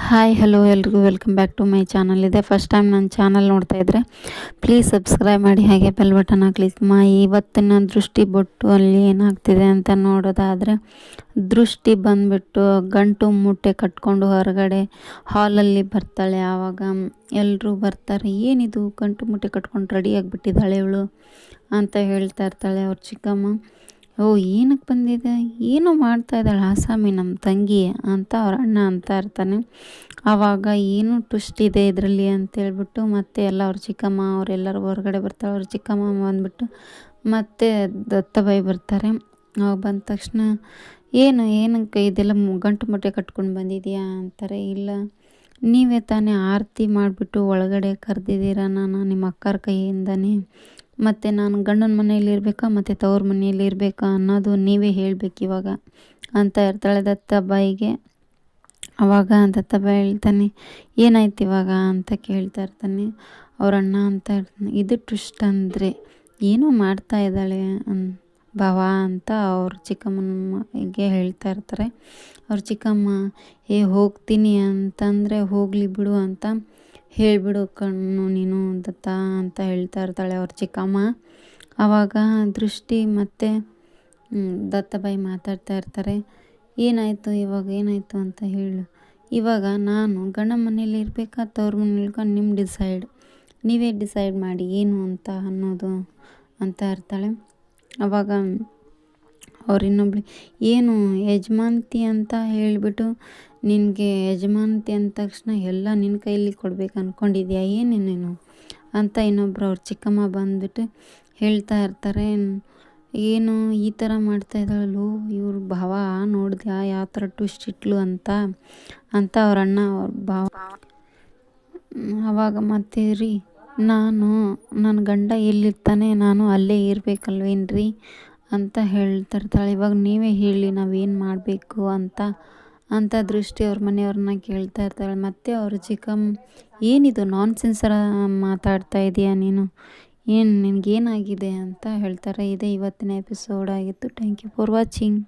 Hi hello ಎಲ್ರಿಗೂ welcome back to my channel. ಇದೆ first time ನನ್ನ ಚಾನಲ್ ನೋಡ್ತಾ ಇದ್ದರೆ ಪ್ಲೀಸ್ ಸಬ್ಸ್ಕ್ರೈಬ್ ಮಾಡಿ, ಹಾಗೆ ಬೆಲ್ ಬಟನ್ ಕ್ಲಿಕ್ ಮಾಡಿ. ಇವತ್ತಿನ ದೃಷ್ಟಿ ಬೊಟ್ಟು ಅಲ್ಲಿ ಏನಾಗ್ತಿದೆ ಅಂತ ನೋಡೋದಾದರೆ, ದೃಷ್ಟಿ ಬಂದುಬಿಟ್ಟು ಗಂಟು ಮೂಟೆ ಕಟ್ಕೊಂಡು ಹೊರಗಡೆ ಹಾಲಲ್ಲಿ ಬರ್ತಾಳೆ. ಆವಾಗ ಎಲ್ಲರೂ ಬರ್ತಾರೆ, ಏನಿದು ಗಂಟು ಮೂಟೆ ಕಟ್ಕೊಂಡು ರೆಡಿಯಾಗಿಬಿಟ್ಟಿದ್ದಾಳೆ ಇವಳು ಅಂತ ಹೇಳ್ತಾ ಇರ್ತಾಳೆ ಅವ್ರ ಚಿಕ್ಕಮ್ಮ. ಓ, ಏನಕ್ಕೆ ಬಂದಿದೆ, ಏನೋ ಮಾಡ್ತಾ ಇದ್ದಾಳೆ ಆಸಾಮಿ ನಮ್ಮ ತಂಗಿ ಅಂತ ಅವ್ರ ಅಣ್ಣ ಅಂತ ಇರ್ತಾನೆ. ಆವಾಗ ಏನು ಟ್ವಿಸ್ಟ್ ಇದೆ ಇದರಲ್ಲಿ ಅಂತೇಳ್ಬಿಟ್ಟು ಮತ್ತೆ ಎಲ್ಲ ಅವ್ರ ಚಿಕ್ಕಮ್ಮ ಅವರೆಲ್ಲರೂ ಹೊರಗಡೆ ಬರ್ತಾರೆ. ಅವ್ರ ಚಿಕ್ಕಮ್ಮ ಬಂದ್ಬಿಟ್ಟು ಮತ್ತೆ ದತ್ತಬಾಯಿ ಬರ್ತಾರೆ. ಅವಾಗ ಬಂದ ತಕ್ಷಣ ಏನಕ್ಕೆ ಇದೆಲ್ಲ ಗಂಟು ಮೂಟೆ ಕಟ್ಕೊಂಡು ಬಂದಿದೆಯಾ ಅಂತಾರೆ. ಇಲ್ಲ, ನೀವೇ ತಾನೇ ಆರತಿ ಮಾಡಿಬಿಟ್ಟು ಒಳಗಡೆ ಕರೆದಿದ್ದೀರ ನಾನು ನಿಮ್ಮ ಅಕ್ಕರ ಕೈಯಿಂದನೇ. ಮತ್ತು ನಾನು ಗಂಡನ ಮನೆಯಲ್ಲಿ ಇರಬೇಕಾ ಮತ್ತು ತವ್ರ ಮನೆಯಲ್ಲಿ ಇರಬೇಕಾ ಅನ್ನೋದು ನೀವೇ ಹೇಳಬೇಕು ಇವಾಗ ಅಂತ ಇರ್ತಾಳೆ ದತ್ತಬಾಯಿಗೆ. ಆವಾಗ ದತ್ತಬಾಯಿ ಹೇಳ್ತಾನೆ, ಏನಾಯ್ತು ಇವಾಗ ಅಂತ ಕೇಳ್ತಾ ಇರ್ತಾನೆ. ಅವರಣ್ಣ ಅಂತ ಇರ್ತಾನೆ, ಇದು ಟ್ವಿಸ್ಟ್ ಅಂದರೆ ಏನೋ ಮಾಡ್ತಾ ಇದ್ದಾಳೆ ಭಾವ ಅಂತ ಅವ್ರ ಚಿಕ್ಕಮ್ಮನಿಗೆ ಹೇಳ್ತಾ ಇರ್ತಾರೆ. ಅವ್ರ ಚಿಕ್ಕಮ್ಮ, ಹೋಗ್ತೀನಿ ಅಂತಂದರೆ ಹೋಗಲಿ ಬಿಡು ಅಂತ ಹೇಳಿಬಿಡು ಕಣ್ಣು ನೀನು ದತ್ತ ಅಂತ ಹೇಳ್ತಾ ಇರ್ತಾಳೆ ಅವ್ರ ಚಿಕ್ಕಮ್ಮ. ಆವಾಗ ದೃಷ್ಟಿ ಮತ್ತು ದತ್ತಬಾಯಿ ಮಾತಾಡ್ತಾ ಇರ್ತಾರೆ. ಏನಾಯಿತು ಇವಾಗ, ಏನಾಯಿತು ಅಂತ ಹೇಳು. ಇವಾಗ ನಾನು ಗಂಡನ ಮನೇಲಿ ಇರಬೇಕಾ ತವ್ರ ಮನೇಲಿ ನೀವೇ ಡಿಸೈಡ್ ಮಾಡಿ ಏನು ಅಂತ ಅನ್ನೋದು ಅಂತ ಇರ್ತಾಳೆ. ಆವಾಗ ಅವ್ರು ಇನ್ನೊಬ್ಳು, ಏನು ಯಜಮಾನ್ತಿ ಅಂತ ಹೇಳಿಬಿಟ್ಟು ನಿನಗೆ ಯಜಮಾನ್ತಿ ಅಂದ ತಕ್ಷಣ ಎಲ್ಲ ನಿನ್ನ ಕೈಯಲ್ಲಿ ಕೊಡ್ಬೇಕು ಅಂದ್ಕೊಂಡಿದ್ಯಾ ಏನು ನೀನು ಅಂತ ಇನ್ನೊಬ್ರು ಅವ್ರ ಚಿಕ್ಕಮ್ಮ ಬಂದುಬಿಟ್ಟು ಹೇಳ್ತಾ ಇರ್ತಾರೆ. ಏನು ಈ ಥರ ಮಾಡ್ತಾ ಇದ್ದಾಳಲ್ಲೋ ಇವ್ರ ಭಾವ, ನೋಡಿದ್ಯಾ ಯಾವ ಥರ ಟ್ವಿಸ್ಟ್ ಇಟ್ಲು ಅಂತ ಅವ್ರ ಅಣ್ಣ ಅವ್ರ ಭಾವ. ಆವಾಗ ಮತ್ತೆ ರೀ, ನನ್ನ ಗಂಡ ಎಲ್ಲಿರ್ತಾನೆ ನಾನು ಅಲ್ಲೇ ಇರಬೇಕಲ್ವೇನ್ರಿ ಅಂತ ಹೇಳ್ತಿರ್ತಾಳೆ. ಇವಾಗ ನೀವೇ ಹೇಳಿ ನಾವೇನು ಮಾಡಬೇಕು ಅಂತ ದೃಷ್ಟಿ ಅವ್ರ ಮನೆಯವ್ರನ್ನ ಕೇಳ್ತಾ ಇರ್ತಾಳೆ. ಮತ್ತು ಅವ್ರ ಚಿಕ್ಕಮ್ಮ, ಏನಿದು ನಾನ್ಸೆನ್ಸರ ಮಾತಾಡ್ತಾ ಇದೀಯಾ ನೀನು, ನಿನಗೇನಾಗಿದೆ ಅಂತ ಹೇಳ್ತಾರೆ. ಇದೇ ಇವತ್ತಿನ ಎಪಿಸೋಡ್ ಆಗಿತ್ತು. Thank you for watching.